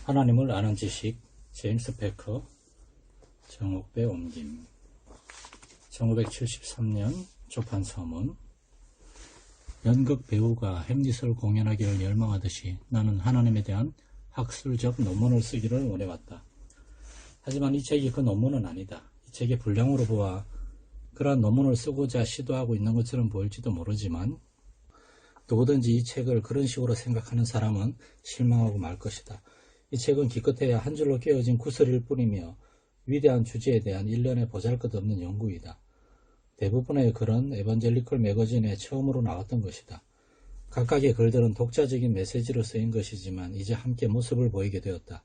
하나님을 아는 지식, 제임스 패커, 정옥배 옮김. 1973년 조판 서문. 연극 배우가 햄릿을 공연하기를 열망하듯이 나는 하나님에 대한 학술적 논문을 쓰기를 원해왔다. 하지만 이 책이 그 논문은 아니다. 이 책의 분량으로 보아 그러한 논문을 쓰고자 시도하고 있는 것처럼 보일지도 모르지만 누구든지 이 책을 그런 식으로 생각하는 사람은 실망하고 말 것이다. 이 책은 기껏해야 한 줄로 깨어진 구설일 뿐이며 위대한 주제에 대한 일련의 보잘것없는 연구이다. 대부분의 글은 에반젤리컬 매거진에 처음으로 나왔던 것이다. 각각의 글들은 독자적인 메시지로 쓰인 것이지만 이제 함께 모습을 보이게 되었다.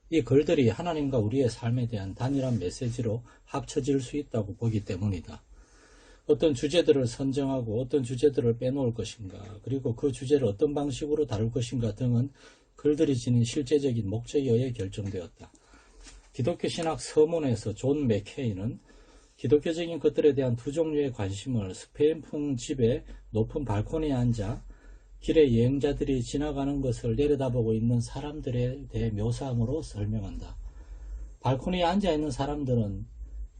이 글들이 하나님과 우리의 삶에 대한 단일한 메시지로 합쳐질 수 있다고 보기 때문이다. 어떤 주제들을 선정하고 어떤 주제들을 빼놓을 것인가, 그리고 그 주제를 어떤 방식으로 다룰 것인가 등은 글들이 지닌 실제적인 목적에 의해 결정되었다. 기독교 신학 서문에서 존 맥케이는 기독교적인 것들에 대한 두 종류의 관심을 스페인풍 집의 높은 발코니에 앉아 길의 여행자들이 지나가는 것을 내려다보고 있는 사람들에 대해 묘사함으로 설명한다. 발코니에 앉아있는 사람들은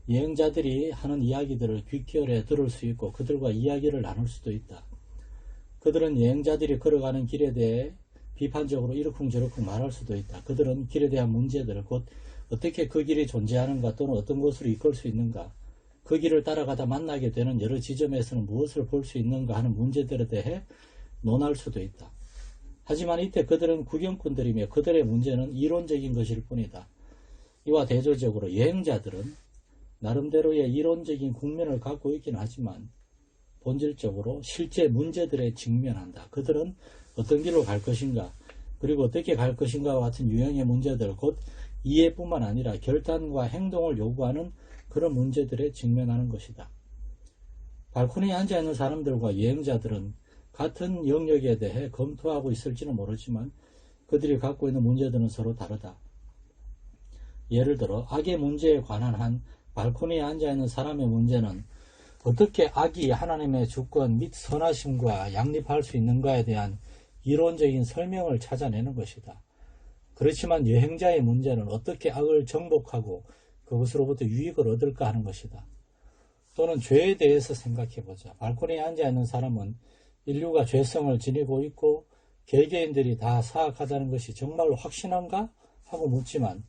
여행자들이 하는 이야기들을 귀 기울여 들을 수 있고 그들과 이야기를 나눌 수도 있다. 그들은 여행자들이 걸어가는 길에 대해 비판적으로 이러쿵저러쿵 말할 수도 있다. 그들은 길에 대한 문제들을, 곧 어떻게 그 길이 존재하는가 또는 어떤 곳으로 이끌 수 있는가, 그 길을 따라가다 만나게 되는 여러 지점에서는 무엇을 볼 수 있는가 하는 문제들에 대해 논할 수도 있다. 하지만 이때 그들은 구경꾼들이며 그들의 문제는 이론적인 것일 뿐이다. 이와 대조적으로 여행자들은 나름대로의 이론적인 국면을 갖고 있긴 하지만 본질적으로 실제 문제들에 직면한다. 그들은 어떤 길로 갈 것인가, 그리고 어떻게 갈 것인가와 같은 유형의 문제들, 곧 이해뿐만 아니라 결단과 행동을 요구하는 그런 문제들에 직면하는 것이다. 발코니에 앉아있는 사람들과 여행자들은 같은 영역에 대해 검토하고 있을지는 모르지만 그들이 갖고 있는 문제들은 서로 다르다. 예를 들어 악의 문제에 관한 한 발코니에 앉아있는 사람의 문제는 어떻게 악이 하나님의 주권 및 선하심과 양립할 수 있는가에 대한 이론적인 설명을 찾아내는 것이다. 그렇지만 여행자의 문제는 어떻게 악을 정복하고 그것으로부터 유익을 얻을까 하는 것이다. 또는 죄에 대해서 생각해보자. 발코니에 앉아있는 사람은 인류가 죄성을 지니고 있고 개개인들이 다 사악하다는 것이 정말로 확신한가? 하고 묻지만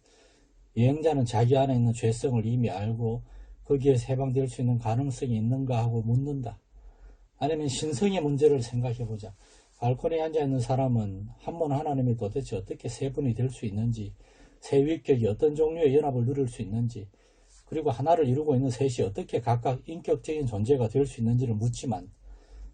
여행자는 자기 안에 있는 죄성을 이미 알고 거기에서 해방될 수 있는 가능성이 있는가 하고 묻는다. 아니면 신성의 문제를 생각해보자. 발코니에 앉아있는 사람은 한 분 하나님이 도대체 어떻게 세 분이 될 수 있는지, 세 위격이 어떤 종류의 연합을 누릴 수 있는지, 그리고 하나를 이루고 있는 셋이 어떻게 각각 인격적인 존재가 될 수 있는지를 묻지만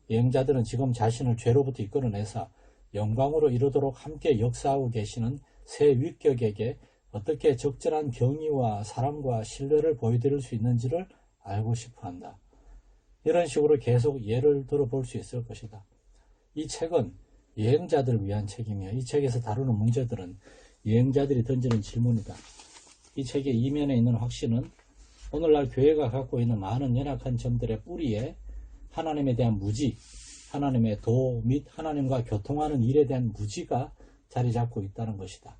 여행자들은 지금 자신을 죄로부터 이끌어내사 영광으로 이루도록 함께 역사하고 계시는 세 위격에게 어떻게 적절한 경의와 사랑과 신뢰를 보여드릴 수 있는지를 알고 싶어한다. 이런 식으로 계속 예를 들어볼 수 있을 것이다. 이 책은 여행자들을 위한 책이며 이 책에서 다루는 문제들은 여행자들이 던지는 질문이다. 이 책의 이면에 있는 확신은 오늘날 교회가 갖고 있는 많은 연약한 점들의 뿌리에 하나님에 대한 무지, 하나님의 도 및 하나님과 교통하는 일에 대한 무지가 자리 잡고 있다는 것이다.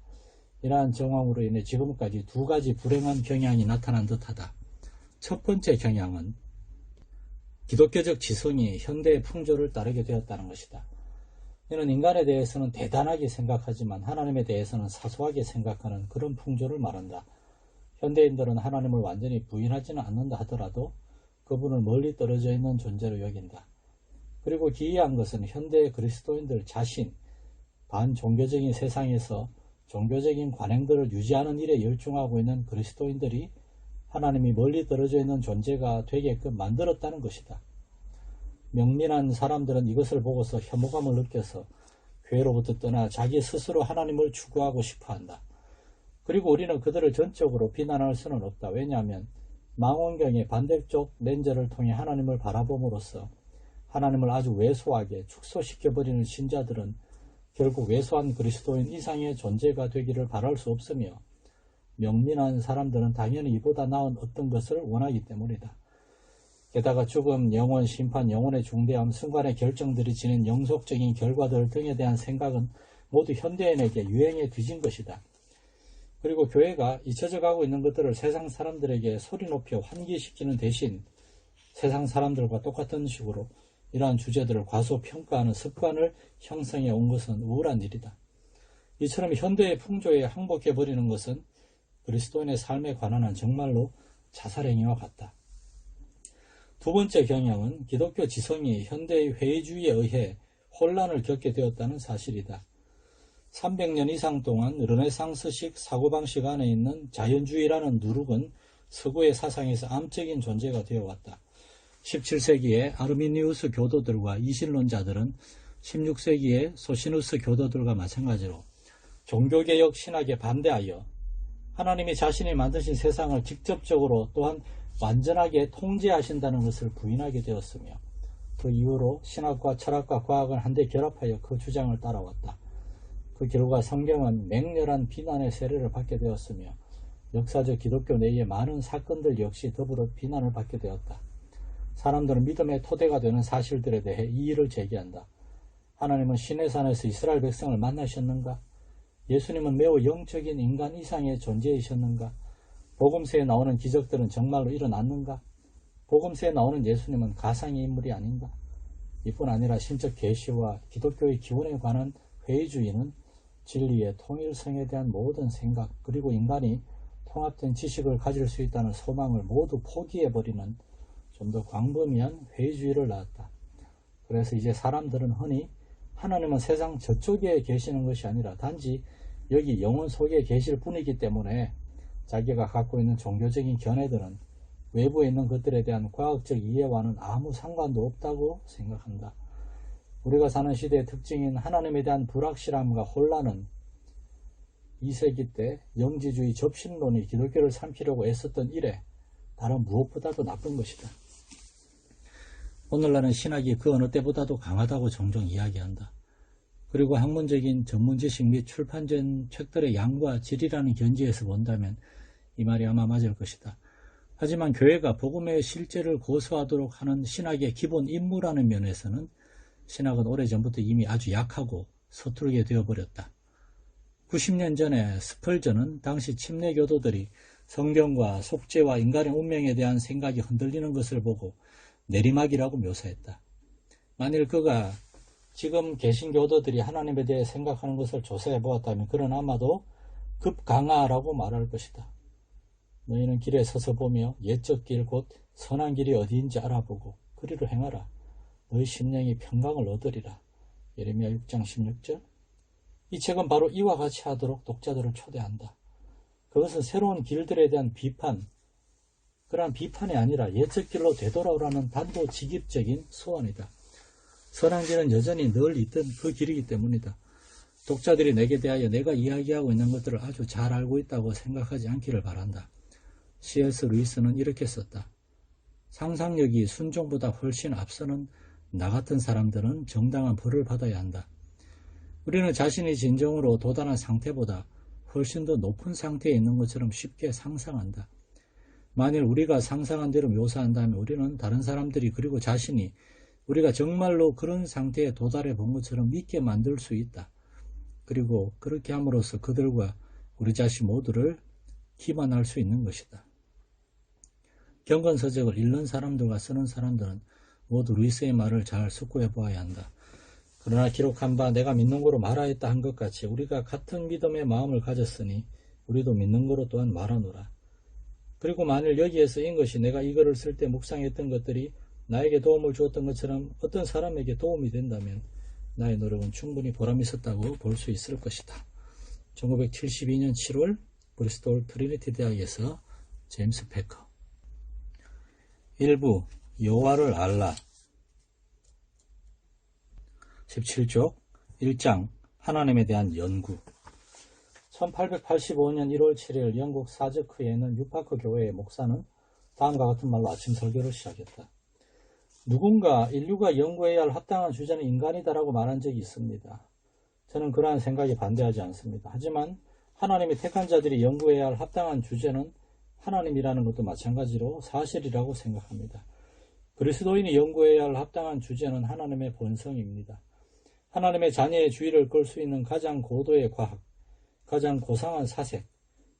이러한 정황으로 인해 지금까지 두 가지 불행한 경향이 나타난 듯하다. 첫 번째 경향은 기독교적 지성이 현대의 풍조를 따르게 되었다는 것이다. 이는 인간에 대해서는 대단하게 생각하지만 하나님에 대해서는 사소하게 생각하는 그런 풍조를 말한다. 현대인들은 하나님을 완전히 부인하지는 않는다 하더라도 그분을 멀리 떨어져 있는 존재로 여긴다. 그리고 기이한 것은 현대 그리스도인들 자신, 반종교적인 세상에서 종교적인 관행들을 유지하는 일에 열중하고 있는 그리스도인들이 하나님이 멀리 떨어져 있는 존재가 되게끔 만들었다는 것이다. 명민한 사람들은 이것을 보고서 혐오감을 느껴서 교회로부터 떠나 자기 스스로 하나님을 추구하고 싶어한다. 그리고 우리는 그들을 전적으로 비난할 수는 없다. 왜냐하면 망원경의 반대쪽 렌즈를 통해 하나님을 바라봄으로써 하나님을 아주 왜소하게 축소시켜버리는 신자들은 결국 왜소한 그리스도인 이상의 존재가 되기를 바랄 수 없으며 명민한 사람들은 당연히 이보다 나은 어떤 것을 원하기 때문이다. 게다가 죽음, 영원, 심판, 영혼의 중대함, 순간의 결정들이 지닌 영속적인 결과들 등에 대한 생각은 모두 현대인에게 유행에 뒤진 것이다. 그리고 교회가 잊혀져 가고 있는 것들을 세상 사람들에게 소리 높여 환기시키는 대신 세상 사람들과 똑같은 식으로 이러한 주제들을 과소평가하는 습관을 형성해 온 것은 우울한 일이다. 이처럼 현대의 풍조에 항복해버리는 것은 그리스도인의 삶에 관한 한 정말로 자살행위와 같다. 두 번째 경향은 기독교 지성이 현대의 회의주의에 의해 혼란을 겪게 되었다는 사실이다. 300년 이상 동안 르네상스식 사고방식 안에 있는 자연주의라는 누룩은 서구의 사상에서 암적인 존재가 되어왔다. 17세기의 아르미니우스 교도들과 이신론자들은 16세기의 소시누스 교도들과 마찬가지로 종교개혁 신학에 반대하여 하나님이 자신이 만드신 세상을 직접적으로 또한 완전하게 통제하신다는 것을 부인하게 되었으며 그 이후로 신학과 철학과 과학을 한데 결합하여 그 주장을 따라왔다. 그 결과 성경은 맹렬한 비난의 세례를 받게 되었으며 역사적 기독교 내의 많은 사건들 역시 더불어 비난을 받게 되었다. 사람들은 믿음의 토대가 되는 사실들에 대해 이의를 제기한다. 하나님은 시내산에서 이스라엘 백성을 만나셨는가? 예수님은 매우 영적인 인간 이상의 존재이셨는가? 복음서에 나오는 기적들은 정말로 일어났는가? 복음서에 나오는 예수님은 가상의 인물이 아닌가? 이뿐 아니라 신적 계시와 기독교의 기원에 관한 회의주의는 진리의 통일성에 대한 모든 생각 그리고 인간이 통합된 지식을 가질 수 있다는 소망을 모두 포기해버리는 좀 더 광범위한 회의주의를 낳았다. 그래서 이제 사람들은 흔히 하나님은 세상 저쪽에 계시는 것이 아니라 단지 여기 영혼 속에 계실 뿐이기 때문에 자기가 갖고 있는 종교적인 견해들은 외부에 있는 것들에 대한 과학적 이해와는 아무 상관도 없다고 생각한다. 우리가 사는 시대의 특징인 하나님에 대한 불확실함과 혼란은 2세기 때 영지주의 접신론이 기독교를 삼키려고 애썼던 일에 다른 무엇보다도 나쁜 것이다. 오늘날은 신학이 그 어느 때보다도 강하다고 종종 이야기한다. 그리고 학문적인 전문지식 및 출판된 책들의 양과 질이라는 견지에서 본다면 이 말이 아마 맞을 것이다. 하지만 교회가 복음의 실제를 고수하도록 하는 신학의 기본 임무라는 면에서는 신학은 오래전부터 이미 아주 약하고 서투르게 되어버렸다. 90년 전에 스펄전은 당시 침례 교도들이 성경과 속죄와 인간의 운명에 대한 생각이 흔들리는 것을 보고 내리막이라고 묘사했다. 만일 그가 지금 개신교도들이 하나님에 대해 생각하는 것을 조사해 보았다면 그는 아마도 급강하라고 말할 것이다. 너희는 길에 서서 보며 옛적 길 곧 선한 길이 어디인지 알아보고 그리로 행하라. 너희 심령이 평강을 얻으리라. 예레미야 6장 16절. 이 책은 바로 이와 같이 하도록 독자들을 초대한다. 그것은 새로운 길들에 대한 비판, 그러한 비판이 아니라 옛적 길로 되돌아오라는 단도직입적인 소원이다. 선한 길은 여전히 늘 있던 그 길이기 때문이다. 독자들이 내게 대하여 내가 이야기하고 있는 것들을 아주 잘 알고 있다고 생각하지 않기를 바란다. C.S. 루이스는 이렇게 썼다. 상상력이 순종보다 훨씬 앞서는 나 같은 사람들은 정당한 벌을 받아야 한다. 우리는 자신이 진정으로 도달한 상태보다 훨씬 더 높은 상태에 있는 것처럼 쉽게 상상한다. 만일 우리가 상상한 대로 묘사한다면 우리는 다른 사람들이 그리고 자신이 우리가 정말로 그런 상태에 도달해 본 것처럼 믿게 만들 수 있다. 그리고 그렇게 함으로써 그들과 우리 자신 모두를 기만할 수 있는 것이다. 경건서적을 읽는 사람들과 쓰는 사람들은 모두 루이스의 말을 잘 숙고해 보아야 한다. 그러나 기록한 바 내가 믿는 거로 말하였다 한 것 같이 우리가 같은 믿음의 마음을 가졌으니 우리도 믿는 거로 또한 말하노라. 그리고 만일 여기에서 인 것이 내가 이거를 쓸 때 묵상했던 것들이 나에게 도움을 주었던 것처럼 어떤 사람에게 도움이 된다면 나의 노력은 충분히 보람 있었다고 볼 수 있을 것이다. 1972년 7월 브리스톨 트리니티 대학에서 제임스 패커. 일부 여호와를 알라 17쪽 1장 하나님에 대한 연구. 1885년 1월 7일 영국 사저크에 있는 유파크 교회의 목사는 다음과 같은 말로 아침 설교를 시작했다. 누군가 인류가 연구해야 할 합당한 주제는 인간이다라고 말한 적이 있습니다. 저는 그러한 생각에 반대하지 않습니다. 하지만 하나님이 택한 자들이 연구해야 할 합당한 주제는 하나님이라는 것도 마찬가지로 사실이라고 생각합니다. 그리스도인이 연구해야 할 합당한 주제는 하나님의 본성입니다. 하나님의 자녀의 주의를 끌 수 있는 가장 고도의 과학, 가장 고상한 사색,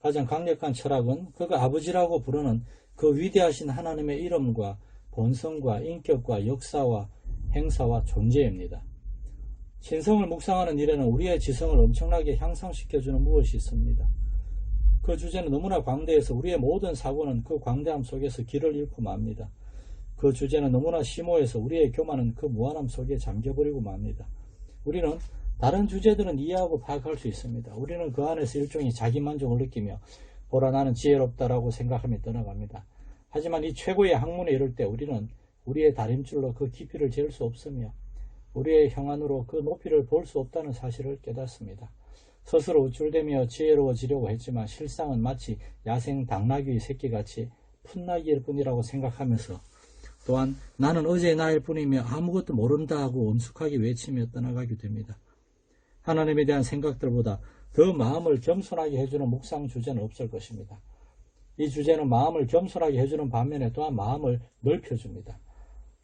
가장 강력한 철학은 그가 아버지라고 부르는 그 위대하신 하나님의 이름과 본성과 인격과 역사와 행사와 존재입니다. 신성을 묵상하는 일에는 우리의 지성을 엄청나게 향상시켜주는 무엇이 있습니다. 그 주제는 너무나 광대해서 우리의 모든 사고는 그 광대함 속에서 길을 잃고 맙니다. 그 주제는 너무나 심오해서 우리의 교만은 그 무한함 속에 잠겨버리고 맙니다. 우리는 다른 주제들은 이해하고 파악할 수 있습니다. 우리는 그 안에서 일종의 자기만족을 느끼며 보라 나는 지혜롭다라고 생각하며 떠나갑니다. 하지만 이 최고의 학문에 이를 때 우리는 우리의 다림줄로 그 깊이를 잴 수 없으며 우리의 형안으로 그 높이를 볼 수 없다는 사실을 깨닫습니다. 스스로 우쭐대며 지혜로워지려고 했지만 실상은 마치 야생 당나귀 새끼같이 풋나기일 뿐이라고 생각하면서 또한 나는 어제의 나일 뿐이며 아무것도 모른다 하고 엄숙하게 외치며 떠나가게 됩니다. 하나님에 대한 생각들보다 더 마음을 겸손하게 해주는 묵상 주제는 없을 것입니다. 이 주제는 마음을 겸손하게 해주는 반면에 또한 마음을 넓혀줍니다.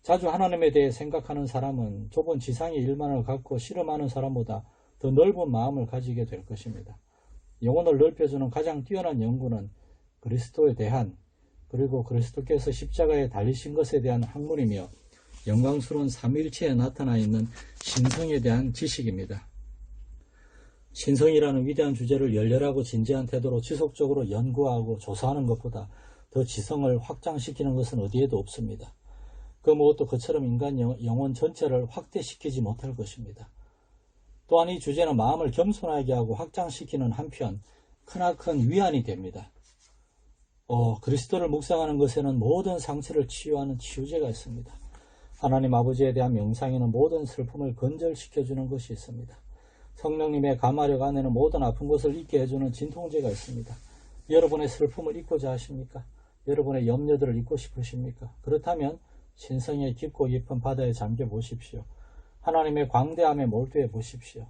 자주 하나님에 대해 생각하는 사람은 좁은 지상의 일만을 갖고 실험하는 사람보다 더 넓은 마음을 가지게 될 것입니다. 영혼을 넓혀주는 가장 뛰어난 연구는 그리스도에 대한 그리고 그리스도께서 십자가에 달리신 것에 대한 학문이며 영광스러운 삼위일체에 나타나 있는 신성에 대한 지식입니다. 신성이라는 위대한 주제를 열렬하고 진지한 태도로 지속적으로 연구하고 조사하는 것보다 더 지성을 확장시키는 것은 어디에도 없습니다. 그 무엇도 그처럼 인간 영혼 전체를 확대시키지 못할 것입니다. 또한 이 주제는 마음을 겸손하게 하고 확장시키는 한편 크나큰 위안이 됩니다. 그리스도를 묵상하는 것에는 모든 상처를 치유하는 치유제가 있습니다. 하나님 아버지에 대한 명상에는 모든 슬픔을 건절시켜주는 것이 있습니다. 성령님의 감화력 안에는 모든 아픈 것을 잊게 해주는 진통제가 있습니다. 여러분의 슬픔을 잊고자 하십니까? 여러분의 염려들을 잊고 싶으십니까? 그렇다면 신성의 깊고 깊은 바다에 잠겨 보십시오. 하나님의 광대함에 몰두해 보십시오.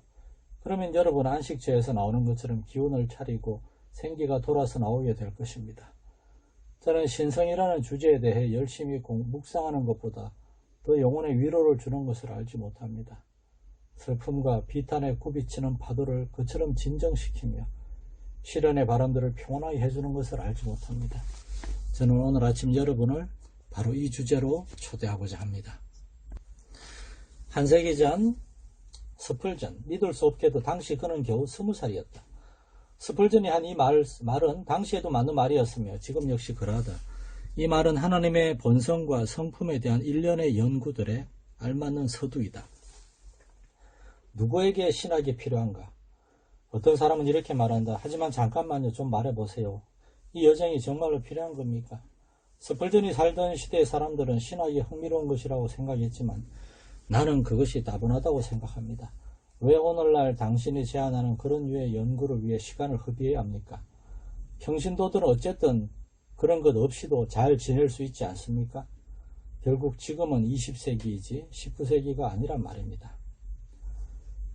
그러면 여러분 안식처에서 나오는 것처럼 기운을 차리고 생기가 돌아서 나오게 될 것입니다. 저는 신성이라는 주제에 대해 열심히 묵상하는 것보다 더 영혼의 위로를 주는 것을 알지 못합니다. 슬픔과 비탄에 굽이치는 파도를 그처럼 진정시키며 시련의 바람들을 평온하게 해주는 것을 알지 못합니다. 저는 오늘 아침 여러분을 바로 이 주제로 초대하고자 합니다. 한 세기 전 스펄전, 믿을 수 없게도 당시 그는 겨우 20살이었다. 스펄전이 한 이 말은 당시에도 맞는 말이었으며 지금 역시 그러하다. 이 말은 하나님의 본성과 성품에 대한 일련의 연구들에 알맞는 서두이다. 누구에게 신학이 필요한가? 어떤 사람은 이렇게 말한다. 하지만 잠깐만요. 좀 말해보세요. 이 여정이 정말로 필요한 겁니까? 스펄전이 살던 시대의 사람들은 신학이 흥미로운 것이라고 생각했지만 나는 그것이 따분하다고 생각합니다. 왜 오늘날 당신이 제안하는 그런 류의 연구를 위해 시간을 허비해야 합니까? 평신도들은 어쨌든 그런 것 없이도 잘 지낼 수 있지 않습니까? 결국 지금은 20세기이지 19세기가 아니란 말입니다.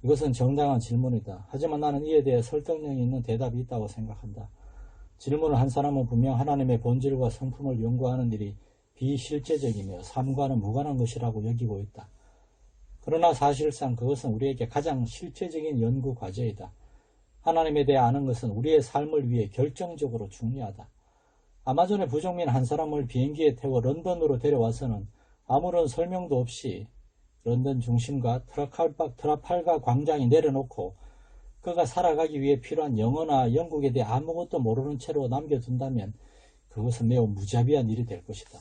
이것은 정당한 질문이다. 하지만 나는 이에 대해 설득력이 있는 대답이 있다고 생각한다. 질문을 한 사람은 분명 하나님의 본질과 성품을 연구하는 일이 비실제적이며 삶과는 무관한 것이라고 여기고 있다. 그러나 사실상 그것은 우리에게 가장 실제적인 연구 과제이다. 하나님에 대해 아는 것은 우리의 삶을 위해 결정적으로 중요하다. 아마존의 부족민 한 사람을 비행기에 태워 런던으로 데려와서는 아무런 설명도 없이 런던 중심과 트라팔가 광장에 내려놓고 그가 살아가기 위해 필요한 영어나 영국에 대해 아무것도 모르는 채로 남겨둔다면 그것은 매우 무자비한 일이 될 것이다.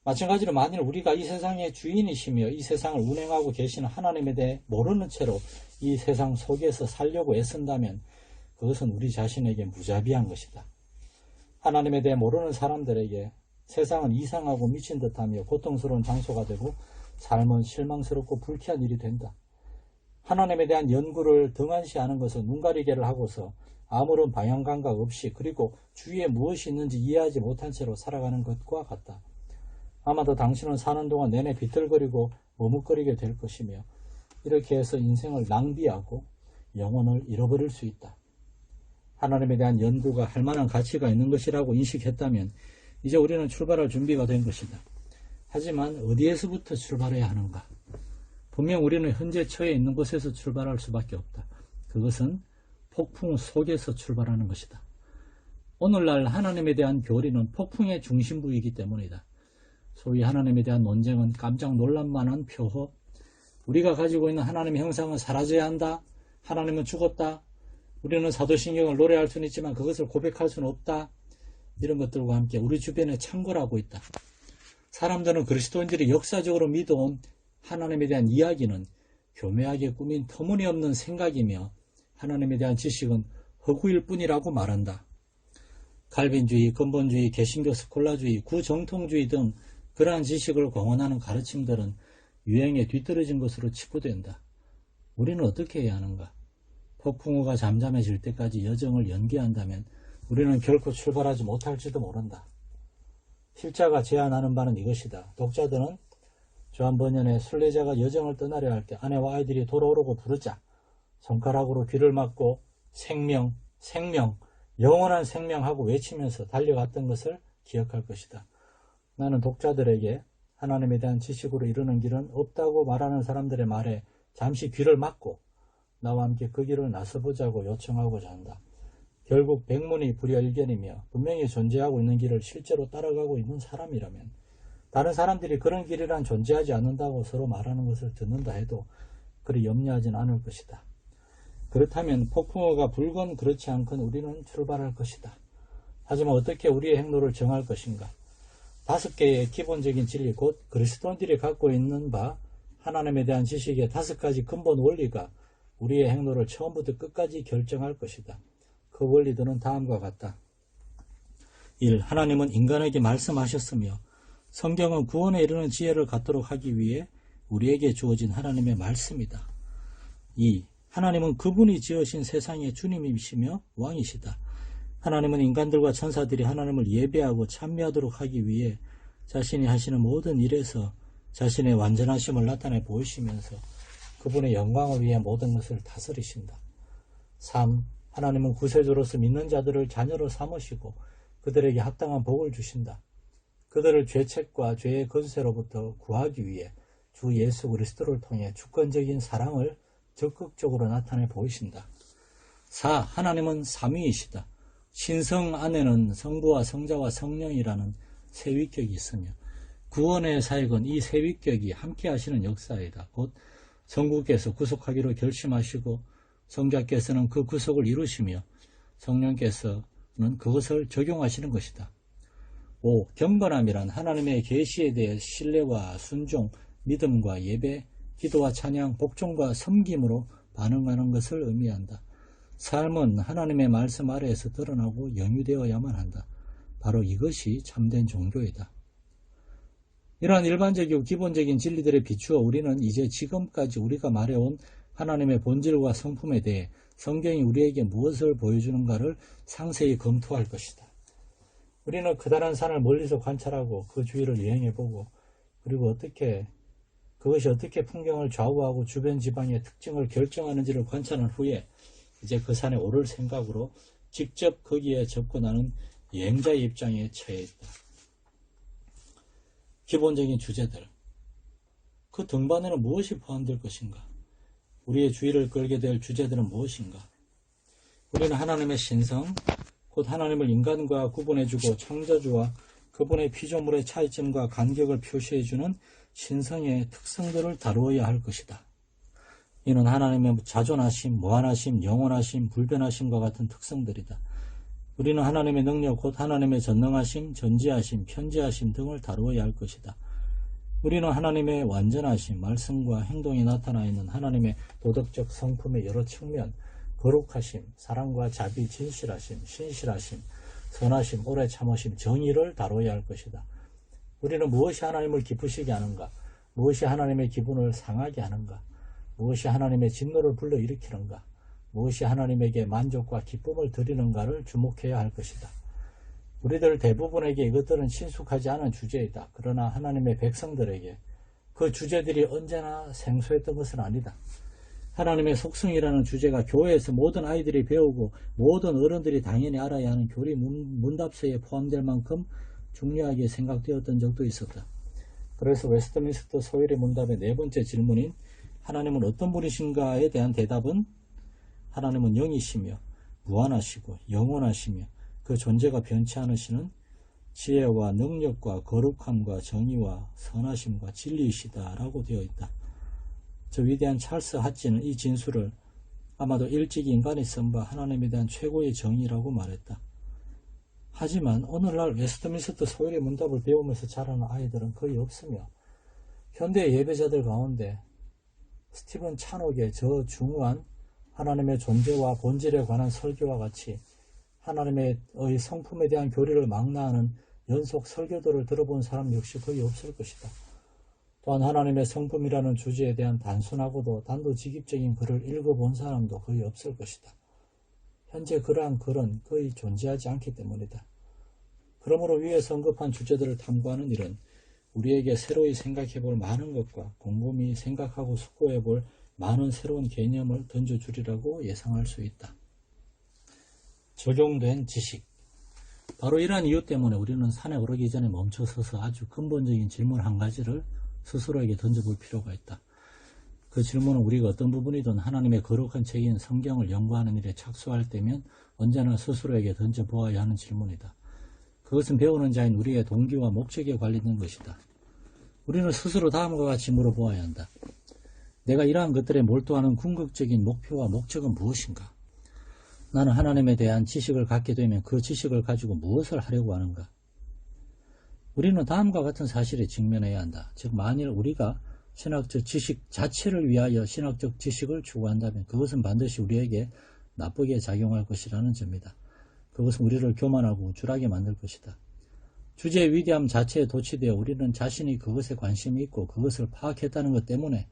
마찬가지로 만일 우리가 이 세상의 주인이시며 이 세상을 운행하고 계시는 하나님에 대해 모르는 채로 이 세상 속에서 살려고 애쓴다면 그것은 우리 자신에게 무자비한 것이다. 하나님에 대해 모르는 사람들에게 세상은 이상하고 미친 듯하며 고통스러운 장소가 되고 삶은 실망스럽고 불쾌한 일이 된다. 하나님에 대한 연구를 등한시하는 것은 눈가리개를 하고서 아무런 방향감각 없이 그리고 주위에 무엇이 있는지 이해하지 못한 채로 살아가는 것과 같다. 아마도 당신은 사는 동안 내내 비틀거리고 머뭇거리게 될 것이며 이렇게 해서 인생을 낭비하고 영혼을 잃어버릴 수 있다. 하나님에 대한 연구가 할 만한 가치가 있는 것이라고 인식했다면 이제 우리는 출발할 준비가 된 것이다. 하지만 어디에서부터 출발해야 하는가? 분명 우리는 현재 처해 있는 곳에서 출발할 수밖에 없다. 그것은 폭풍 속에서 출발하는 것이다. 오늘날 하나님에 대한 교리는 폭풍의 중심부이기 때문이다. 소위 하나님에 대한 논쟁은 깜짝 놀랄만한 표호, 우리가 가지고 있는 하나님의 형상은 사라져야 한다, 하나님은 죽었다, 우리는 사도신경을 노래할 수는 있지만 그것을 고백할 수는 없다, 이런 것들과 함께 우리 주변에 창궐하고 있다. 사람들은 그리스도인들이 역사적으로 믿어온 하나님에 대한 이야기는 교묘하게 꾸민 터무니없는 생각이며 하나님에 대한 지식은 허구일 뿐이라고 말한다. 칼빈주의, 근본주의, 개신교 스콜라주의, 구정통주의 등 그러한 지식을 공언하는 가르침들은 유행에 뒤떨어진 것으로 치부된다. 우리는 어떻게 해야 하는가? 폭풍우가 잠잠해질 때까지 여정을 연기한다면 우리는 결코 출발하지 못할지도 모른다. 필자가 제안하는 바는 이것이다. 독자들은 조한번연의 순례자가 여정을 떠나려 할 때 아내와 아이들이 돌아오라고 부르자 손가락으로 귀를 막고 생명, 생명, 영원한 생명하고 외치면서 달려갔던 것을 기억할 것이다. 나는 독자들에게 하나님에 대한 지식으로 이르는 길은 없다고 말하는 사람들의 말에 잠시 귀를 막고 나와 함께 그 길을 나서보자고 요청하고자 한다. 결국 백문이 불여일견이며 분명히 존재하고 있는 길을 실제로 따라가고 있는 사람이라면 다른 사람들이 그런 길이란 존재하지 않는다고 서로 말하는 것을 듣는다 해도 그리 염려하진 않을 것이다. 그렇다면 폭풍우가 불건 그렇지 않건 우리는 출발할 것이다. 하지만 어떻게 우리의 행로를 정할 것인가? 5개의 기본적인 진리 곧 그리스도인들이 갖고 있는 바 하나님에 대한 지식의 5가지 근본 원리가 우리의 행로를 처음부터 끝까지 결정할 것이다. 그 원리들은 다음과 같다. 1. 하나님은 인간에게 말씀하셨으며 성경은 구원에 이르는 지혜를 갖도록 하기 위해 우리에게 주어진 하나님의 말씀이다. 2. 하나님은 그분이 지으신 세상의 주님이시며 왕이시다. 하나님은 인간들과 천사들이 하나님을 예배하고 찬미하도록 하기 위해 자신이 하시는 모든 일에서 자신의 완전하심을 나타내 보이시면서 그분의 영광을 위해 모든 것을 다스리신다. 3. 하나님은 구세주로서 믿는 자들을 자녀로 삼으시고 그들에게 합당한 복을 주신다. 그들을 죄책과 죄의 건세로부터 구하기 위해 주 예수 그리스도를 통해 주권적인 사랑을 적극적으로 나타내 보이신다. 4. 하나님은 삼위이시다. 신성 안에는 성부와 성자와 성령이라는 세 위격이 있으며 구원의 사역은 이 세 위격이 함께 하시는 역사이다. 곧 성부께서 구속하기로 결심하시고 성자께서는 그 구속을 이루시며 성령께서는 그것을 적용하시는 것이다. 5. 경건함이란 하나님의 계시에 대해 신뢰와 순종, 믿음과 예배, 기도와 찬양, 복종과 섬김으로 반응하는 것을 의미한다. 삶은 하나님의 말씀 아래에서 드러나고 영유되어야만 한다. 바로 이것이 참된 종교이다. 이러한 일반적이고 기본적인 진리들에 비추어 우리는 이제 지금까지 우리가 말해온 하나님의 본질과 성품에 대해 성경이 우리에게 무엇을 보여주는가를 상세히 검토할 것이다. 우리는 커다란 산을 멀리서 관찰하고 그 주위를 여행해보고 그리고 그것이 어떻게 풍경을 좌우하고 주변 지방의 특징을 결정하는지를 관찰한 후에 이제 그 산에 오를 생각으로 직접 거기에 접근하는 여행자의 입장에 처해 있다. 기본적인 주제들. 그 등반에는 무엇이 포함될 것인가? 우리의 주의를 끌게 될 주제들은 무엇인가? 우리는 하나님의 신성, 곧 하나님을 인간과 구분해주고 창조주와 그분의 피조물의 차이점과 간격을 표시해주는 신성의 특성들을 다루어야 할 것이다. 이는 하나님의 자존하심, 무한하심, 영원하심, 불변하심과 같은 특성들이다. 우리는 하나님의 능력, 곧 하나님의 전능하심, 전지하심, 편지하심 등을 다루어야 할 것이다. 우리는 하나님의 완전하심, 말씀과 행동이 나타나 있는 하나님의 도덕적 성품의 여러 측면, 거룩하심, 사랑과 자비, 진실하심, 신실하심, 선하심, 오래 참으심, 정의를 다루어야 할 것이다. 우리는 무엇이 하나님을 기쁘시게 하는가? 무엇이 하나님의 기분을 상하게 하는가? 무엇이 하나님의 진노를 불러일으키는가? 무엇이 하나님에게 만족과 기쁨을 드리는가를 주목해야 할 것이다. 우리들 대부분에게 이것들은 친숙하지 않은 주제이다. 그러나 하나님의 백성들에게 그 주제들이 언제나 생소했던 것은 아니다. 하나님의 속성이라는 주제가 교회에서 모든 아이들이 배우고 모든 어른들이 당연히 알아야 하는 교리 문답서에 포함될 만큼 중요하게 생각되었던 적도 있었다. 그래서 웨스트민스터 소율의 문답의 4번째 질문인 하나님은 어떤 분이신가에 대한 대답은 하나님은 영이시며 무한하시고 영원하시며 그 존재가 변치 않으시는 지혜와 능력과 거룩함과 정의와 선하심과 진리이시다 라고 되어 있다. 저 위대한 찰스 핫지는 이 진술을 아마도 일찍 인간이 쓴 바 하나님에 대한 최고의 정의라고 말했다. 하지만 오늘날 웨스트민스터 소율의 문답을 배우면서 자라는 아이들은 거의 없으며 현대 예배자들 가운데 스티븐 찬옥의 저 중후한 하나님의 존재와 본질에 관한 설교와 같이 하나님의 성품에 대한 교리를 망라하는 연속 설교들을 들어본 사람 역시 거의 없을 것이다. 또한 하나님의 성품이라는 주제에 대한 단순하고도 단도직입적인 글을 읽어본 사람도 거의 없을 것이다. 현재 그러한 글은 거의 존재하지 않기 때문이다. 그러므로 위에서 언급한 주제들을 탐구하는 일은 우리에게 새로이 생각해볼 많은 것과 곰곰이 생각하고 숙고해볼 많은 새로운 개념을 던져주리라고 예상할 수 있다. 적용된 지식. 바로 이러한 이유 때문에 우리는 산에 오르기 전에 멈춰서서 아주 근본적인 질문 한 가지를 스스로에게 던져볼 필요가 있다. 그 질문은 우리가 어떤 부분이든 하나님의 거룩한 책인 성경을 연구하는 일에 착수할 때면 언제나 스스로에게 던져보아야 하는 질문이다. 그것은 배우는 자인 우리의 동기와 목적에 관련된 것이다. 우리는 스스로 다음과 같이 물어보아야 한다. 내가 이러한 것들에 몰두하는 궁극적인 목표와 목적은 무엇인가? 나는 하나님에 대한 지식을 갖게 되면 그 지식을 가지고 무엇을 하려고 하는가? 우리는 다음과 같은 사실에 직면해야 한다. 즉 만일 우리가 신학적 지식 자체를 위하여 신학적 지식을 추구한다면 그것은 반드시 우리에게 나쁘게 작용할 것이라는 점이다. 그것은 우리를 교만하고 우쭐하게 만들 것이다. 주제의 위대함 자체에 도취되어 우리는 자신이 그것에 관심이 있고 그것을 파악했다는 것 때문에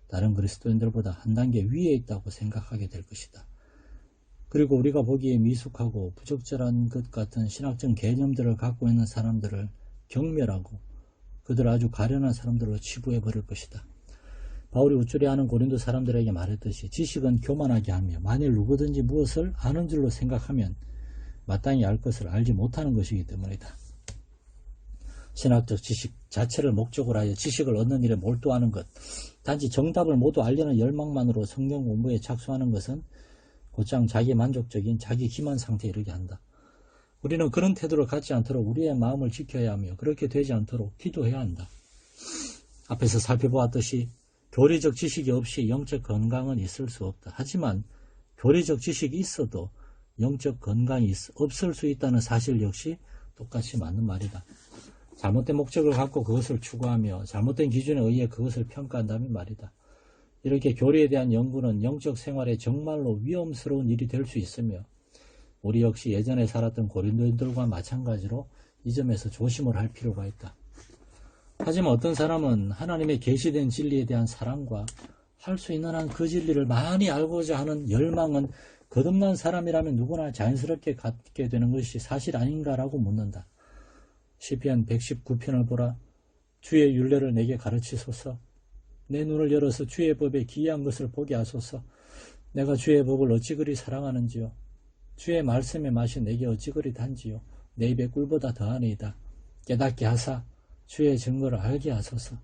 다른 그리스도인들보다 한 단계 위에 있다고 생각하게 될 것이다. 그리고 우리가 보기에 미숙하고 부적절한 것 같은 신학적 개념들을 갖고 있는 사람들을 경멸하고 그들을 아주 가련한 사람들로 치부해버릴 것이다. 바울이 우쭐해하는 고린도 사람들에게 말했듯이 지식은 교만하게 하며 만일 누구든지 무엇을 아는 줄로 생각하면 마땅히 알 것을 알지 못하는 것이기 때문이다. 신학적 지식 자체를 목적으로 하여 지식을 얻는 일에 몰두하는 것, 단지 정답을 모두 알려는 열망만으로 성경 공부에 착수하는 것은 곧장 자기 만족적인 자기 기만 상태에 이르게 한다. 우리는 그런 태도를 갖지 않도록 우리의 마음을 지켜야 하며 그렇게 되지 않도록 기도해야 한다. 앞에서 살펴보았듯이 교리적 지식이 없이 영적 건강은 있을 수 없다. 하지만 교리적 지식이 있어도 영적 건강이 없을 수 있다는 사실 역시 똑같이 맞는 말이다. 잘못된 목적을 갖고 그것을 추구하며 잘못된 기준에 의해 그것을 평가한다면 말이다. 이렇게 교리에 대한 연구는 영적 생활에 정말로 위험스러운 일이 될 수 있으며 우리 역시 예전에 살았던 고린도인들과 마찬가지로 이 점에서 조심을 할 필요가 있다. 하지만 어떤 사람은 하나님의 계시된 진리에 대한 사랑과 할 수 있는 한 그 진리를 많이 알고자 하는 열망은 거듭난 사람이라면 누구나 자연스럽게 갖게 되는 것이 사실 아닌가라고 묻는다. 시편 119편을 보라. 주의 율례를 내게 가르치소서. 내 눈을 열어서 주의 법에 기이한 것을 보게 하소서. 내가 주의 법을 어찌 그리 사랑하는지요. 주의 말씀의 맛이 내게 어찌 그리 단지요. 내 입에 꿀보다 더하니이다. 깨닫게 하사 주의 증거를 알게 하소서.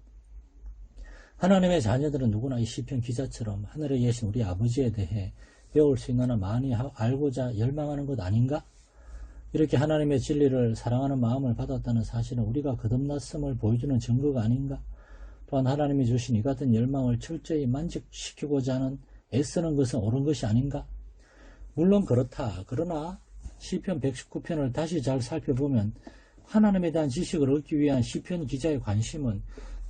하나님의 자녀들은 누구나 이 시편 기자처럼 하늘에 계신 우리 아버지에 대해 배울 수 있는 한 많이 알고자 열망하는 것 아닌가? 이렇게 하나님의 진리를 사랑하는 마음을 받았다는 사실은 우리가 거듭났음을 보여주는 증거가 아닌가? 또한 하나님이 주신 이 같은 열망을 철저히 만족시키고자 하는 애쓰는 것은 옳은 것이 아닌가? 물론 그렇다. 그러나 시편 119편을 다시 잘 살펴보면 하나님에 대한 지식을 얻기 위한 시편 기자의 관심은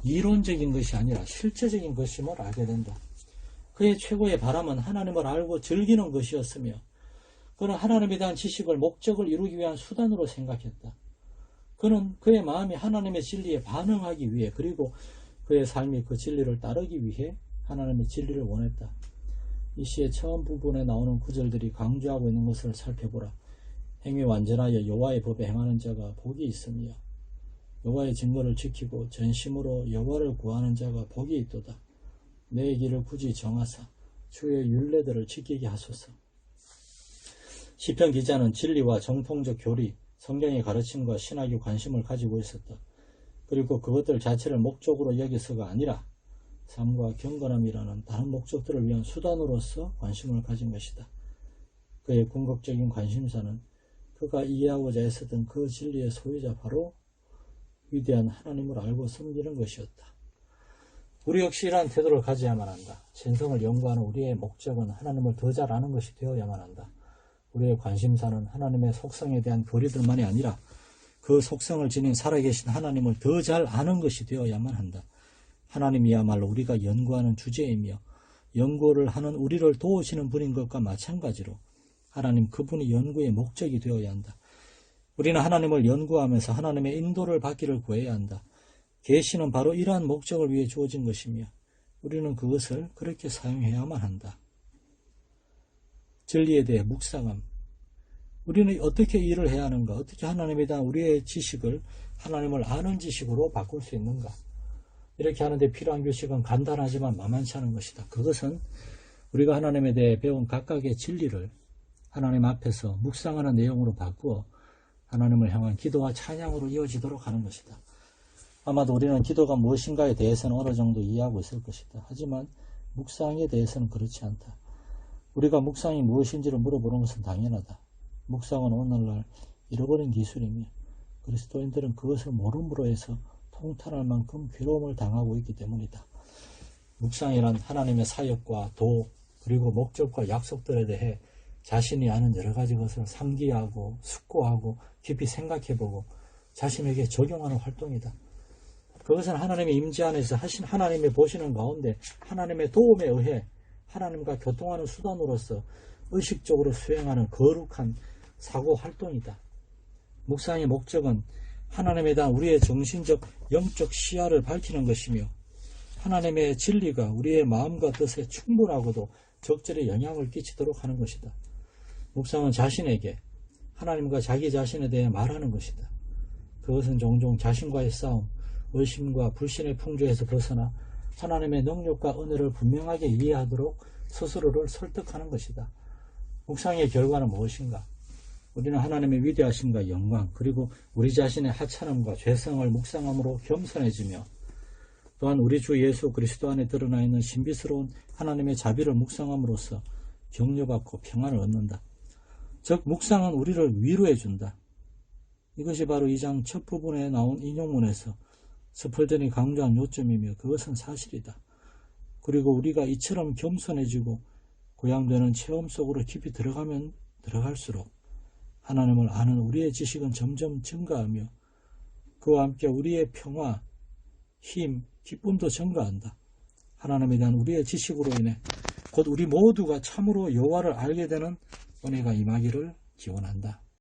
이론적인 것이 아니라 실제적인 것임을 알게 된다. 그의 최고의 바람은 하나님을 알고 즐기는 것이었으며 그는 하나님에 대한 지식을 목적을 이루기 위한 수단으로 생각했다. 그는 그의 마음이 하나님의 진리에 반응하기 위해 그리고 그의 삶이 그 진리를 따르기 위해 하나님의 진리를 원했다. 이 시의 처음 부분에 나오는 구절들이 강조하고 있는 것을 살펴보라. 행위 완전하여 여호와의 법에 행하는 자가 복이 있으며 여호와의 증거를 지키고 전심으로 여호와를 구하는 자가 복이 있도다. 내 길을 굳이 정하사 주의 율례들을 지키게 하소서. 시편 기자는 진리와 정통적 교리, 성경의 가르침과 신학에 관심을 가지고 있었다. 그리고 그것들 자체를 목적으로 여기서가 아니라 삶과 경건함이라는 다른 목적들을 위한 수단으로서 관심을 가진 것이다. 그의 궁극적인 관심사는 그가 이해하고자 애쓰던 그 진리의 소유자 바로 위대한 하나님을 알고 섬기는 것이었다. 우리 역시 이러한 태도를 가져야만 한다. 신성을 연구하는 우리의 목적은 하나님을 더 잘 아는 것이 되어야만 한다. 우리의 관심사는 하나님의 속성에 대한 교리들만이 아니라 그 속성을 지닌 살아계신 하나님을 더 잘 아는 것이 되어야만 한다. 하나님이야말로 우리가 연구하는 주제이며 연구를 하는 우리를 도우시는 분인 것과 마찬가지로 하나님 그분이 연구의 목적이 되어야 한다. 우리는 하나님을 연구하면서 하나님의 인도를 받기를 구해야 한다. 계시는 바로 이러한 목적을 위해 주어진 것이며 우리는 그것을 그렇게 사용해야만 한다. 진리에 대해 묵상함. 우리는 어떻게 일을 해야 하는가? 어떻게 하나님에 대한 우리의 지식을 하나님을 아는 지식으로 바꿀 수 있는가? 이렇게 하는데 필요한 규칙은 간단하지만 만만치 않은 것이다. 그것은 우리가 하나님에 대해 배운 각각의 진리를 하나님 앞에서 묵상하는 내용으로 바꾸어 하나님을 향한 기도와 찬양으로 이어지도록 하는 것이다. 아마도 우리는 기도가 무엇인가에 대해서는 어느 정도 이해하고 있을 것이다. 하지만 묵상에 대해서는 그렇지 않다. 우리가 묵상이 무엇인지를 물어보는 것은 당연하다. 묵상은 오늘날 잃어버린 기술이며 그리스도인들은 그것을 모름으로 해서 통탄할 만큼 괴로움을 당하고 있기 때문이다. 묵상이란 하나님의 사역과 도 그리고 목적과 약속들에 대해 자신이 아는 여러 가지 것을 상기하고 숙고하고 깊이 생각해보고 자신에게 적용하는 활동이다. 그것은 하나님의 임재 안에서 하신 하나님의 보시는 가운데 하나님의 도움에 의해 하나님과 교통하는 수단으로서 의식적으로 수행하는 거룩한 사고 활동이다. 묵상의 목적은 하나님에 대한 우리의 정신적, 영적 시야를 밝히는 것이며 하나님의 진리가 우리의 마음과 뜻에 충분하고도 적절히 영향을 끼치도록 하는 것이다. 묵상은 자신에게 하나님과 자기 자신에 대해 말하는 것이다. 그것은 종종 자신과의 싸움, 의심과 불신의 풍조에서 벗어나 하나님의 능력과 은혜를 분명하게 이해하도록 스스로를 설득하는 것이다. 묵상의 결과는 무엇인가? 우리는 하나님의 위대하심과 영광 그리고 우리 자신의 하찮음과 죄성을 묵상함으로 겸손해지며 또한 우리 주 예수 그리스도 안에 드러나 있는 신비스러운 하나님의 자비를 묵상함으로써 격려받고 평안을 얻는다. 즉 묵상은 우리를 위로해 준다. 이것이 바로 2장 첫 부분에 나온 인용문에서 스펄전이 강조한 요점이며 그것은 사실이다. 그리고 우리가 이처럼 겸손해지고 고양되는 체험 속으로 깊이 들어가면 들어갈수록 하나님을 아는 우리의 지식은 점점 증가하며 그와 함께 우리의 평화, 힘, 기쁨도 증가한다. 하나님에 대한 우리의 지식으로 인해 곧 우리 모두가 참으로 여호와를 알게 되는 은혜가 임하기를 기원한다.